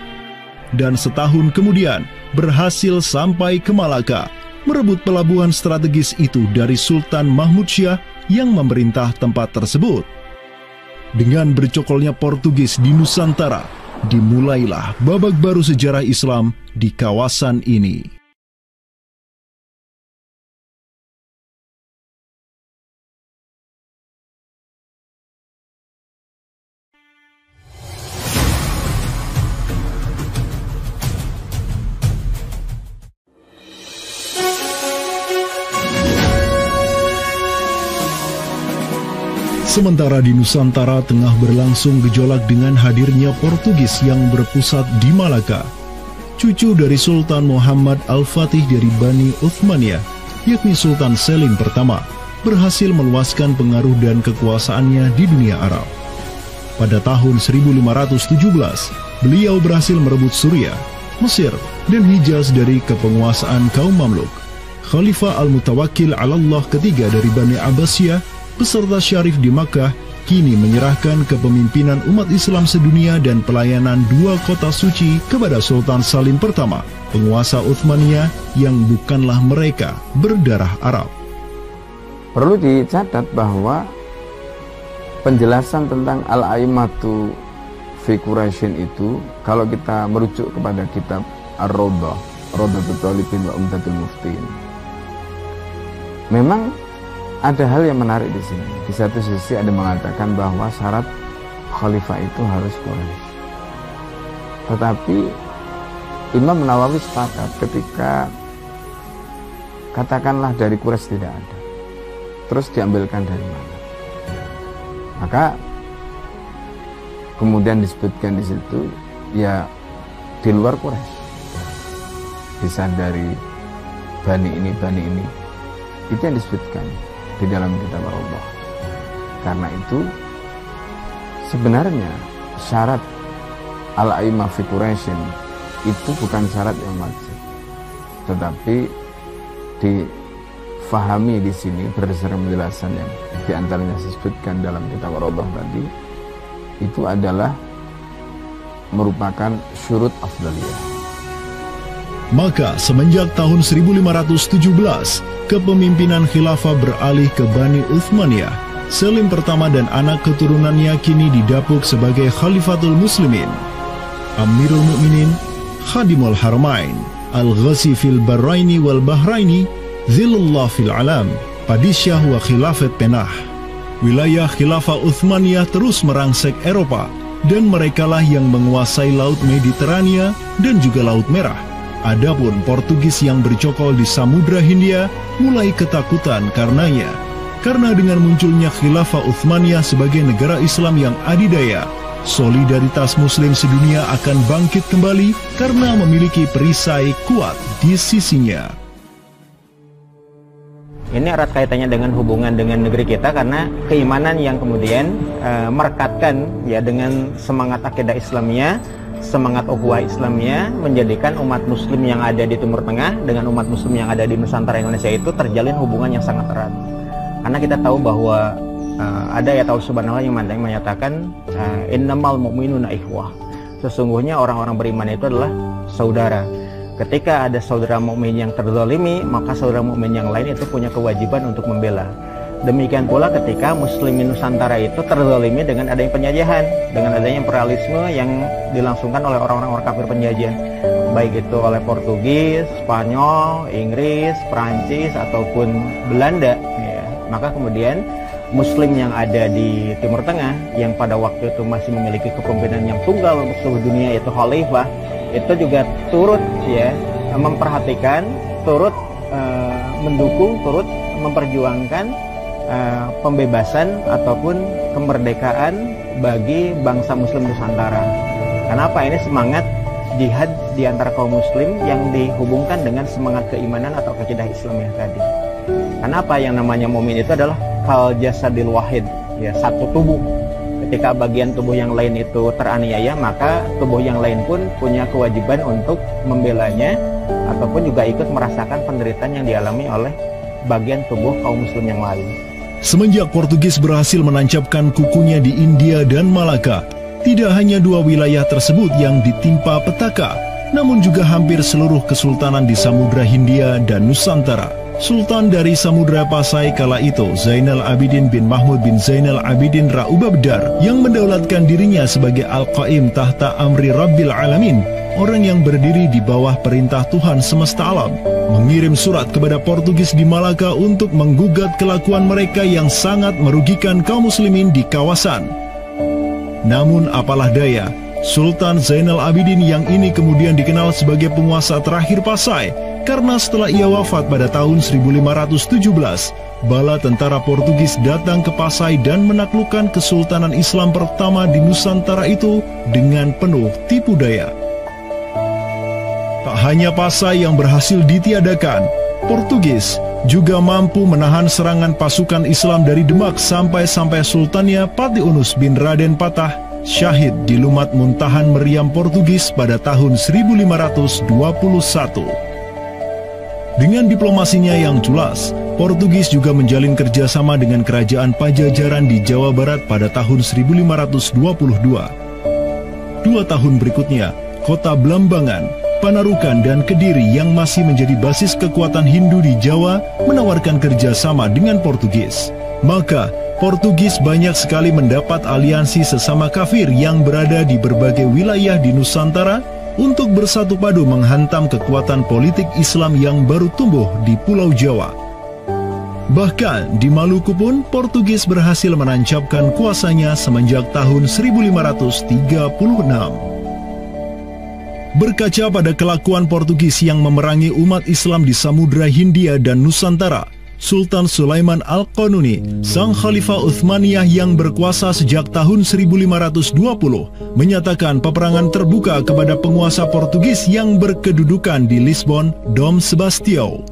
Dan setahun kemudian berhasil sampai ke Malaka, merebut pelabuhan strategis itu dari Sultan Mahmud Syah yang memerintah tempat tersebut. Dengan bercokolnya Portugis di Nusantara, dimulailah babak baru sejarah Islam di kawasan ini. Sementara di Nusantara tengah berlangsung gejolak dengan hadirnya Portugis yang berpusat di Malaka. Cucu dari Sultan Muhammad Al-Fatih dari Bani Uthmaniyah, yakni Sultan Selim pertama, berhasil meluaskan pengaruh dan kekuasaannya di dunia Arab. Pada tahun 1517, beliau berhasil merebut Suriah, Mesir, dan Hijaz dari kepenguasaan kaum Mamluk. Khalifah Al-Mutawakkil 'ala Allah ketiga dari Bani Abbasiyah beserta Syarif di Makkah kini menyerahkan kepemimpinan umat Islam sedunia dan pelayanan 2 kota suci kepada Sultan Salim pertama, penguasa Uthmaniyah yang bukanlah mereka berdarah Arab. Perlu dicatat bahwa penjelasan tentang Al-A'immatu fi Quraisyin itu, kalau kita merujuk kepada kitab Ar-Rawdah, Rawdatul Talibin wa Umdatul Muftin, memang ada hal yang menarik di sini. Di satu sisi ada mengatakan bahwa syarat khalifah itu harus Quraisy. Tetapi Imam Nawawi sepakat ketika katakanlah dari Quraisy tidak ada, terus diambilkan dari mana? Maka kemudian disebutkan di situ ya di luar Quraisy, bisa dari bani ini, itu yang disebutkan di dalam kitab Allah. Karena itu sebenarnya syarat al-a'immah fi Quraisyin itu bukan syarat yang wajib, tetapi difahami di sini berdasarkan penjelasan yang diantaranya disebutkan dalam kitab Allah tadi, itu adalah merupakan syurut afdaliyah. Maka semenjak tahun 1517, kepemimpinan khilafah beralih ke Bani Uthmaniyah. Selim pertama dan anak keturunannya kini didapuk sebagai Khalifatul Muslimin. Amirul Mukminin, Khadimul Haramain, Al-Ghazi fil Bahraini wal Bahraini, Zilullah fil Alam, Padisyah wa Khilafat Penah. Wilayah khilafah Uthmaniyah terus merangsek Eropa, dan merekalah yang menguasai Laut Mediterania dan juga Laut Merah. Adapun Portugis yang bercokol di Samudra Hindia mulai ketakutan karenanya. Karena dengan munculnya khilafah Uthmaniyah sebagai negara Islam yang adidaya, solidaritas Muslim sedunia akan bangkit kembali karena memiliki perisai kuat di sisinya. Ini erat kaitannya dengan hubungan dengan negeri kita, karena keimanan yang kemudian merekatkan ya dengan semangat akidah Islamiyah, semangat ukhuwah Islamiyah, menjadikan umat Muslim yang ada di Timur Tengah dengan umat Muslim yang ada di Nusantara Indonesia itu terjalin hubungan yang sangat erat. Karena kita tahu bahwa ada ayat Allah Subhanahu wa Ta'ala yang menyatakan innamal mu'minuna ikhwah. Sesungguhnya orang-orang beriman itu adalah saudara. ketika ada saudara mukmin yang terzalimi, maka saudara mukmin yang lain itu punya kewajiban untuk membela. Demikian pula ketika muslimin Nusantara itu terzalimi dengan adanya penjajahan, dengan adanya imperialisme yang dilangsungkan oleh orang-orang kafir penjajah, baik itu oleh Portugis, Spanyol, Inggris, Perancis ataupun Belanda, ya. Maka kemudian Muslim yang ada di Timur Tengah yang pada waktu itu masih memiliki kepemimpinan yang tunggal untuk seluruh dunia, itu khalifah, itu juga turut ya memperhatikan, turut mendukung, turut memperjuangkan pembebasan ataupun kemerdekaan bagi bangsa Muslim Nusantara. Kenapa? Ini semangat jihad di antara kaum Muslim yang dihubungkan dengan semangat keimanan atau akidah Islamiyah tadi. Kenapa? Yang namanya mukmin itu adalah kal jasadil wahid, ya, satu tubuh. Ketika bagian tubuh yang lain itu teraniaya, maka tubuh yang lain pun punya kewajiban untuk membelanya ataupun juga ikut merasakan penderitaan yang dialami oleh bagian tubuh kaum Muslim yang lain. Semenjak Portugis berhasil menancapkan kukunya di India dan Malaka, tidak hanya dua wilayah tersebut yang ditimpa petaka, namun juga hampir seluruh kesultanan di Samudra Hindia dan Nusantara. Sultan dari Samudra Pasai kala itu, Zainal Abidin bin Mahmud bin Zainal Abidin Ra Ubabdar, yang mendaulatkan dirinya sebagai Al-Qaim tahta Amri Rabbil Alamin, orang yang berdiri di bawah perintah Tuhan semesta alam, mengirim surat kepada Portugis di Malaka untuk menggugat kelakuan mereka yang sangat merugikan kaum muslimin di kawasan. Namun apalah daya, Sultan Zainal Abidin yang ini kemudian dikenal sebagai penguasa terakhir Pasai, karena setelah ia wafat pada tahun 1517, bala tentara Portugis datang ke Pasai dan menaklukkan kesultanan Islam pertama di Nusantara itu dengan penuh tipu daya. Tak hanya Pasai yang berhasil ditiadakan, Portugis juga mampu menahan serangan pasukan Islam dari Demak sampai Sultannya Patiunus bin Raden Patah syahid di Lumat Muntahan Meriam Portugis pada tahun 1521. Dengan diplomasinya yang jelas, Portugis juga menjalin kerjasama dengan kerajaan Pajajaran di Jawa Barat pada tahun 1522. 2 tahun berikutnya, kota Blambangan, Panarukan, dan Kediri yang masih menjadi basis kekuatan Hindu di Jawa menawarkan kerjasama dengan Portugis. Maka, Portugis banyak sekali mendapat aliansi sesama kafir yang berada di berbagai wilayah di Nusantara untuk bersatu padu menghantam kekuatan politik Islam yang baru tumbuh di Pulau Jawa. Bahkan di Maluku pun Portugis berhasil menancapkan kuasanya semenjak tahun 1536. Berkaca pada kelakuan Portugis yang memerangi umat Islam di Samudra Hindia dan Nusantara, Sultan Sulaiman Al-Qanuni, sang Khalifah Utsmaniyah yang berkuasa sejak tahun 1520, menyatakan peperangan terbuka kepada penguasa Portugis yang berkedudukan di Lisbon, Dom Sebastião.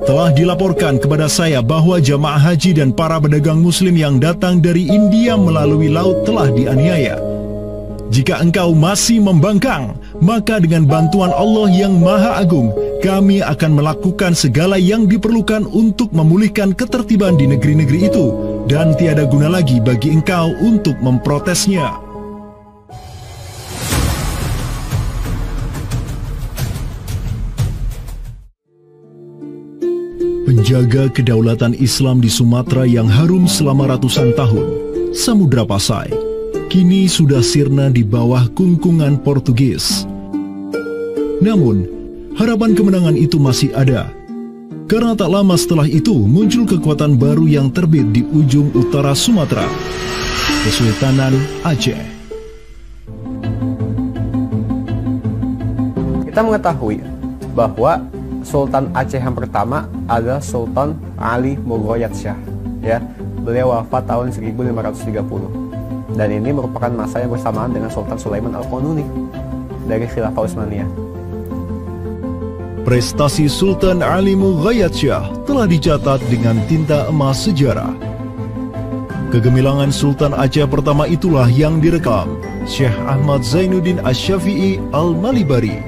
Telah dilaporkan kepada saya bahwa jamaah haji dan para pedagang muslim yang datang dari India melalui laut telah dianiaya. Jika engkau masih membangkang, maka dengan bantuan Allah yang Maha Agung, kami akan melakukan segala yang diperlukan untuk memulihkan ketertiban di negeri-negeri itu, dan tiada guna lagi bagi engkau untuk memprotesnya. Penjaga kedaulatan Islam di Sumatera yang harum selama ratusan tahun, Samudra Pasai, kini sudah sirna di bawah kungkungan Portugis. Namun, harapan kemenangan itu masih ada. Karena tak lama setelah itu muncul kekuatan baru yang terbit di ujung utara Sumatera, Kesultanan Aceh. Kita mengetahui bahwa Sultan Aceh yang pertama adalah Sultan Ali Mughayat Shah. Ya, beliau wafat tahun 1530. Dan ini merupakan masa yang bersamaan dengan Sultan Sulaiman Al-Qanuni dari Khilafah Utsmaniyah. Prestasi Sultan Ali Mughayat Shah telah dicatat dengan tinta emas sejarah. Kegemilangan Sultan Aceh pertama itulah yang direkam Syekh Ahmad Zainuddin Asy-Syafi'i Al-Malibari,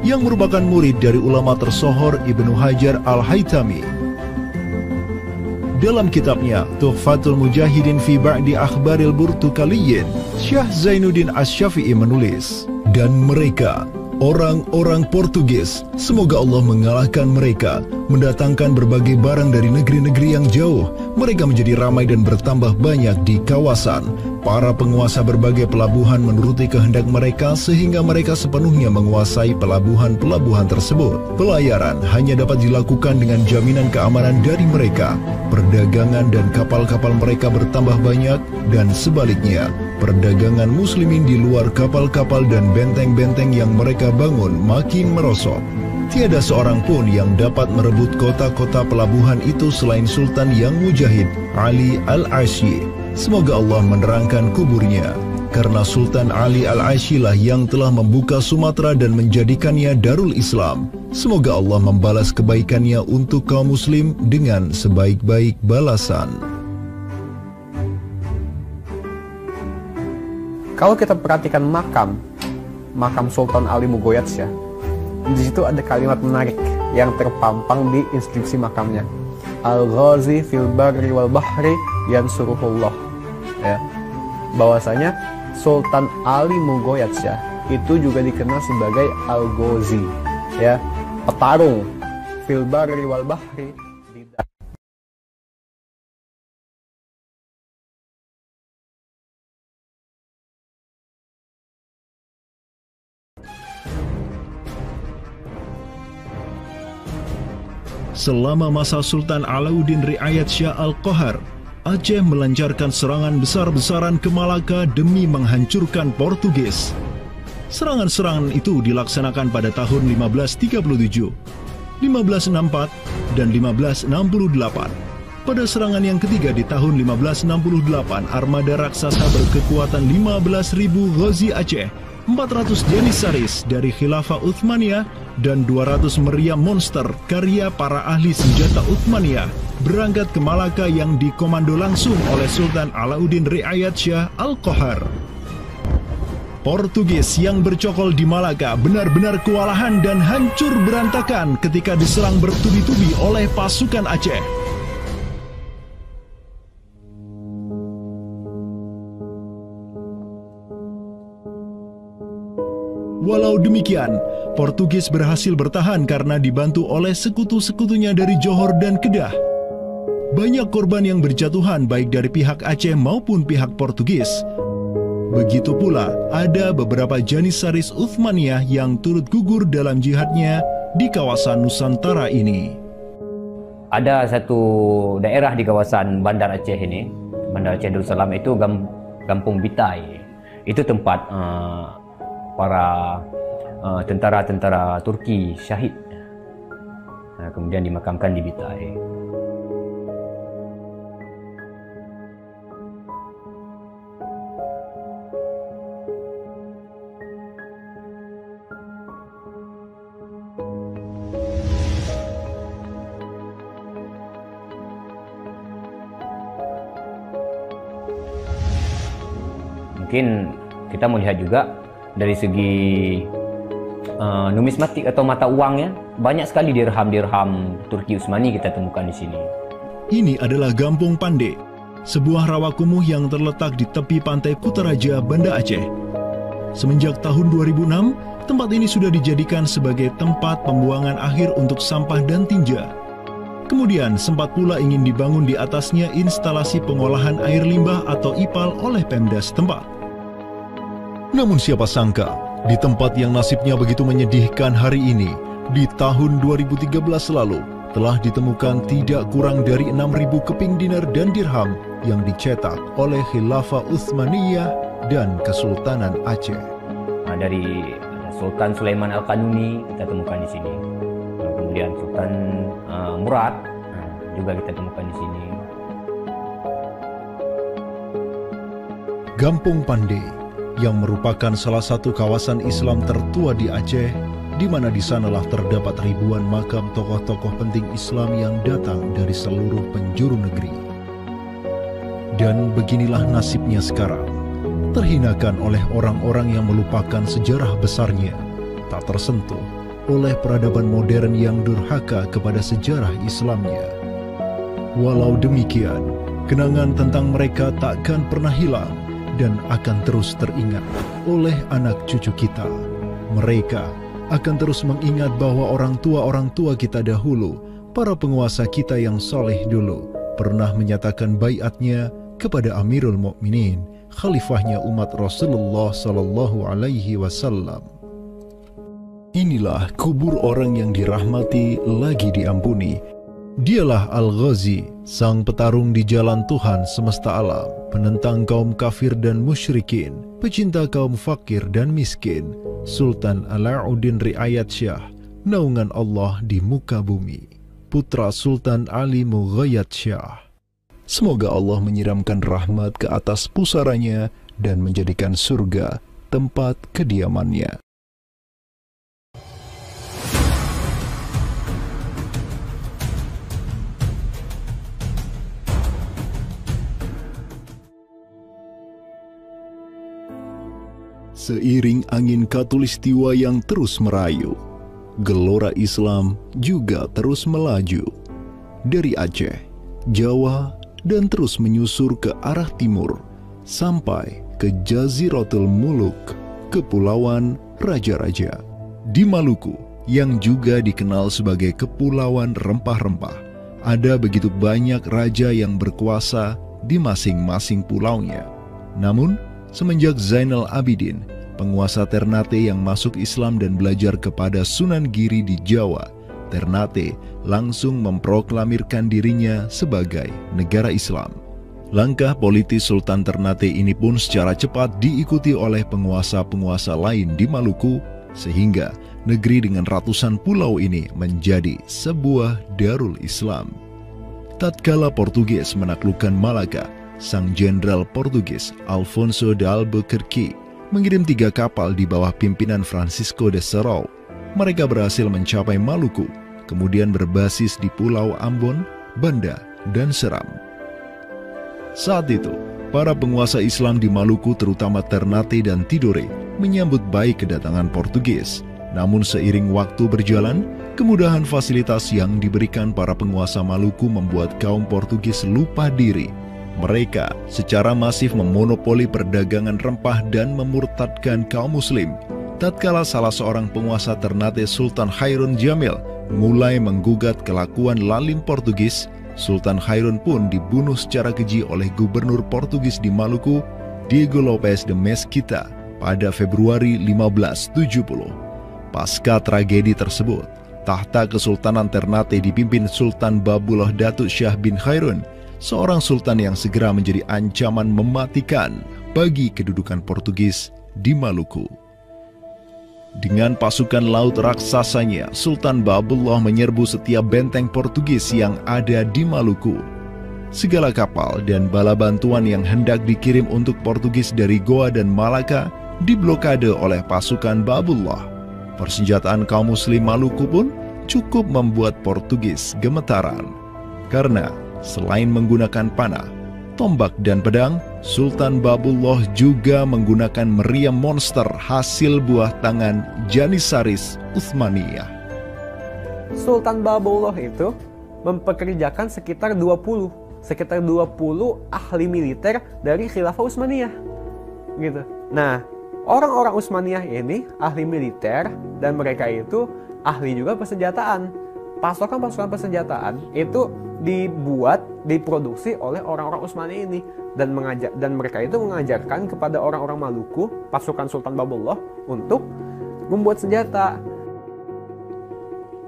yang merupakan murid dari ulama tersohor Ibnu Hajar Al-Haytami. Dalam kitabnya Tuhfatul Mujahidin fi Ba'di Akhbaril Burtukaliyin, Syekh Zainuddin Asy-Syafi'i menulis, dan mereka, orang-orang Portugis. Semoga Allah mengalahkan mereka, mendatangkan berbagai barang dari negeri-negeri yang jauh. Mereka menjadi ramai dan bertambah banyak di kawasan. Para penguasa berbagai pelabuhan menuruti kehendak mereka sehingga mereka sepenuhnya menguasai pelabuhan-pelabuhan tersebut. Pelayaran hanya dapat dilakukan dengan jaminan keamanan dari mereka. Perdagangan dan kapal-kapal mereka bertambah banyak dan sebaliknya, perdagangan muslimin di luar kapal-kapal dan benteng-benteng yang mereka bangun makin merosot. Tiada seorang pun yang dapat merebut kota-kota pelabuhan itu selain Sultan yang mujahid, Ali Al-Ashi. Semoga Allah menerangkan kuburnya, karena Sultan Ali Al-Ashi lah yang telah membuka Sumatera dan menjadikannya Darul Islam. Semoga Allah membalas kebaikannya untuk kaum muslim dengan sebaik-baik balasan. Kalau kita perhatikan makam Sultan Ali Mugoyatsyah, di situ ada kalimat menarik yang terpampang di inskripsi makamnya. Al-Ghazi fil barri wal bahri yansuruhullah. Ya. Bahwasanya Sultan Ali Mugoyatsyah itu juga dikenal sebagai Al-Ghazi, ya, petarung fil barri wal bahri. Selama masa Sultan Alauddin Riayat Shah Al-Qahar, Aceh melancarkan serangan besar-besaran ke Malaka demi menghancurkan Portugis. Serangan-serangan itu dilaksanakan pada tahun 1537, 1564, dan 1568. Pada serangan yang ketiga di tahun 1568, armada raksasa berkekuatan 15.000 Ghazi Aceh, 400 Janissaris dari Khilafah Uthmaniyah, dan 200 meriam monster karya para ahli senjata Uthmaniyah berangkat ke Malaka yang dikomando langsung oleh Sultan Alauddin Riayat Shah Al-Qahar. Portugis yang bercokol di Malaka benar-benar kewalahan dan hancur berantakan ketika diserang bertubi-tubi oleh pasukan Aceh. Walau demikian, Portugis berhasil bertahan karena dibantu oleh sekutu-sekutunya dari Johor dan Kedah. Banyak korban yang berjatuhan baik dari pihak Aceh maupun pihak Portugis. Begitu pula ada beberapa Janissaris Uthmaniyah yang turut gugur dalam jihadnya di kawasan Nusantara ini. Ada satu daerah di kawasan Bandar Aceh ini, Bandar Aceh Darussalam itu Kampung Bitai. Itu tempat para tentara-tentara Turki syahid, kemudian dimakamkan di Bitai. Mungkin kita melihat juga dari segi numismatik atau mata uangnya, banyak sekali dirham-dirham Turki Utsmani kita temukan di sini. Ini adalah Gampung Pande, sebuah rawa kumuh yang terletak di tepi pantai Kutaraja, Banda Aceh. Semenjak tahun 2006, tempat ini sudah dijadikan sebagai tempat pembuangan akhir untuk sampah dan tinja. Kemudian sempat pula ingin dibangun di atasnya instalasi pengolahan air limbah atau IPAL oleh Pemda setempat. Namun siapa sangka, di tempat yang nasibnya begitu menyedihkan hari ini, di tahun 2013 lalu, telah ditemukan tidak kurang dari 6.000 keping dinar dan dirham yang dicetak oleh Khilafah Utsmaniyah dan Kesultanan Aceh. Dari Sultan Sulaiman Al-Qanuni kita temukan di sini. Kemudian Sultan Murad juga kita temukan di sini. Gampung Pande yang merupakan salah satu kawasan Islam tertua di Aceh, di mana di sanalah terdapat ribuan makam tokoh-tokoh penting Islam yang datang dari seluruh penjuru negeri. Dan beginilah nasibnya sekarang, terhinakan oleh orang-orang yang melupakan sejarah besarnya, tak tersentuh oleh peradaban modern yang durhaka kepada sejarah Islamnya. Walau demikian, kenangan tentang mereka takkan pernah hilang dan akan terus teringat oleh anak cucu kita. Mereka akan terus mengingat bahwa orang tua kita dahulu, para penguasa kita yang soleh dulu, pernah menyatakan baiatnya kepada Amirul Mukminin, khalifahnya umat Rasulullah Sallallahu Alaihi Wasallam. Inilah kubur orang yang dirahmati lagi diampuni. Dialah Al-Ghazi, sang petarung di jalan Tuhan semesta alam, penentang kaum kafir dan musyrikin, pecinta kaum fakir dan miskin, Sultan Alauddin Riayat Shah, naungan Allah di muka bumi, putra Sultan Ali Mughayat Shah. Semoga Allah menyiramkan rahmat ke atas pusaranya dan menjadikan surga tempat kediamannya. Seiring angin Katulistiwa yang terus merayu, gelora Islam juga terus melaju dari Aceh, Jawa, dan terus menyusur ke arah timur sampai ke Jaziratul Muluk, Kepulauan Raja-Raja. Di Maluku, yang juga dikenal sebagai Kepulauan Rempah-Rempah, ada begitu banyak raja yang berkuasa di masing-masing pulaunya. Namun, semenjak Zainal Abidin, penguasa Ternate yang masuk Islam dan belajar kepada Sunan Giri di Jawa, Ternate langsung memproklamirkan dirinya sebagai negara Islam. Langkah politis Sultan Ternate ini pun secara cepat diikuti oleh penguasa-penguasa lain di Maluku, sehingga negeri dengan ratusan pulau ini menjadi sebuah darul Islam. Tatkala Portugis menaklukkan Malaka, sang jenderal Portugis Alfonso de Albuquerque mengirim 3 kapal di bawah pimpinan Francisco de Serrao. Mereka berhasil mencapai Maluku, kemudian berbasis di Pulau Ambon, Banda, dan Seram. Saat itu, para penguasa Islam di Maluku terutama Ternate dan Tidore menyambut baik kedatangan Portugis. Namun seiring waktu berjalan, kemudahan fasilitas yang diberikan para penguasa Maluku membuat kaum Portugis lupa diri. Mereka secara masif memonopoli perdagangan rempah dan memurtadkan kaum muslim. Tatkala salah seorang penguasa Ternate, Sultan Hairun Jamil, mulai menggugat kelakuan lalim Portugis, Sultan Hairun pun dibunuh secara keji oleh gubernur Portugis di Maluku, Diego Lopes de Mesquita, pada Februari 1570. Pasca tragedi tersebut, tahta Kesultanan Ternate dipimpin Sultan Babullah Datuk Shah bin Hairun, seorang sultan yang segera menjadi ancaman mematikan bagi kedudukan Portugis di Maluku. Dengan pasukan laut raksasanya, Sultan Babullah menyerbu setiap benteng Portugis yang ada di Maluku. Segala kapal dan bala bantuan yang hendak dikirim untuk Portugis dari Goa dan Malaka diblokade oleh pasukan Babullah. Persenjataan kaum muslim Maluku pun cukup membuat Portugis gemetaran. Karena selain menggunakan panah, tombak, dan pedang, Sultan Babullah juga menggunakan meriam monster hasil buah tangan Janissaris Utsmaniyah. Sultan Babullah itu mempekerjakan sekitar 20 ahli militer dari Khilafah Utsmaniyah. Gitu. Nah, orang-orang Utsmaniyah ini ahli militer dan mereka itu ahli juga persenjataan. Pasukan-pasukan persenjataan itu diproduksi oleh orang-orang Utsmani ini dan mereka itu mengajarkan kepada orang-orang Maluku, pasukan Sultan Babullah, untuk membuat senjata.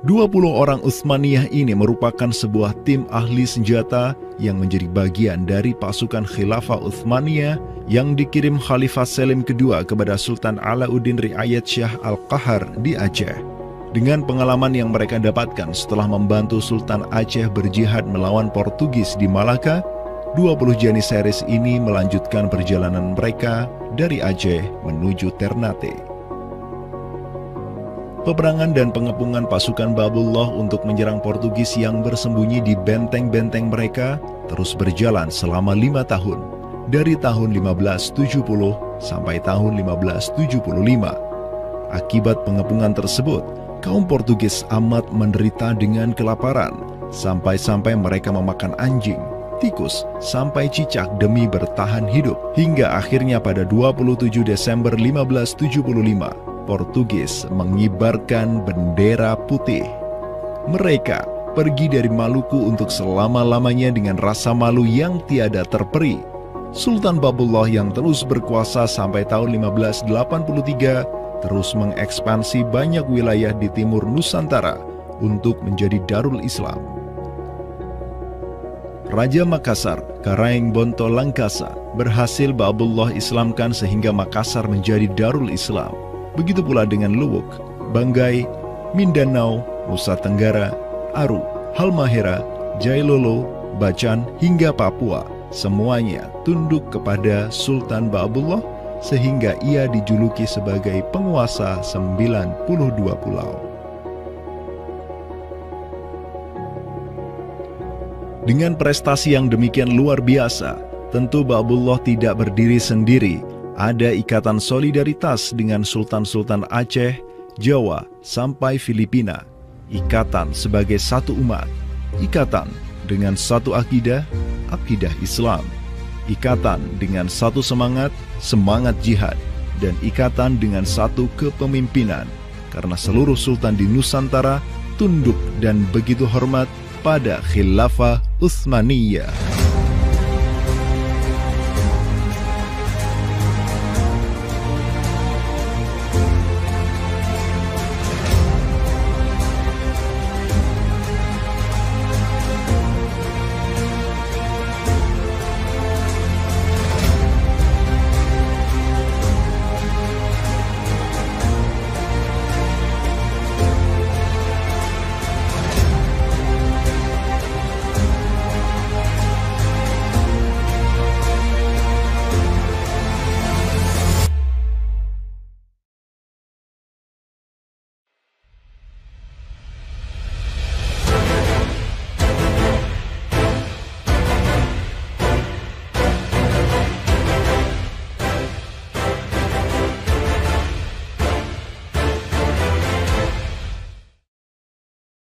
20 orang Utsmaniyah ini merupakan sebuah tim ahli senjata yang menjadi bagian dari pasukan Khilafah Utsmaniyah yang dikirim Khalifah Selim II kepada Sultan Alauddin Riayat Shah Al-Qahar di Aceh. Dengan pengalaman yang mereka dapatkan setelah membantu Sultan Aceh berjihad melawan Portugis di Malaka, 20 Janissaris ini melanjutkan perjalanan mereka dari Aceh menuju Ternate. Peperangan dan pengepungan pasukan Babullah untuk menyerang Portugis yang bersembunyi di benteng-benteng mereka terus berjalan selama 5 tahun, dari tahun 1570 sampai tahun 1575. Akibat pengepungan tersebut, kaum Portugis amat menderita dengan kelaparan, sampai-sampai mereka memakan anjing, tikus, sampai cicak demi bertahan hidup. Hingga akhirnya pada 27 Desember 1575, Portugis mengibarkan bendera putih. Mereka pergi dari Maluku untuk selama-lamanya dengan rasa malu yang tiada terperi. Sultan Babullah yang terus berkuasa sampai tahun 1583 terus mengekspansi banyak wilayah di timur Nusantara untuk menjadi Darul Islam. Raja Makassar, Karaeng Bonto Langkasa, berhasil Babullah Islamkan sehingga Makassar menjadi Darul Islam. Begitu pula dengan Luwuk, Banggai, Mindanao, Nusa Tenggara, Aru, Halmahera, Jailolo, Bacan, hingga Papua. Semuanya tunduk kepada Sultan Babullah sehingga ia dijuluki sebagai penguasa 92 pulau. Dengan prestasi yang demikian luar biasa, tentu Babullah tidak berdiri sendiri. Ada ikatan solidaritas dengan sultan-sultan Aceh, Jawa, sampai Filipina. Ikatan sebagai satu umat. Ikatan dengan satu akidah, akidah Islam. Ikatan dengan satu semangat, semangat jihad. Dan ikatan dengan satu kepemimpinan. Karena seluruh sultan di Nusantara tunduk dan begitu hormat pada Khilafah Utsmaniyah.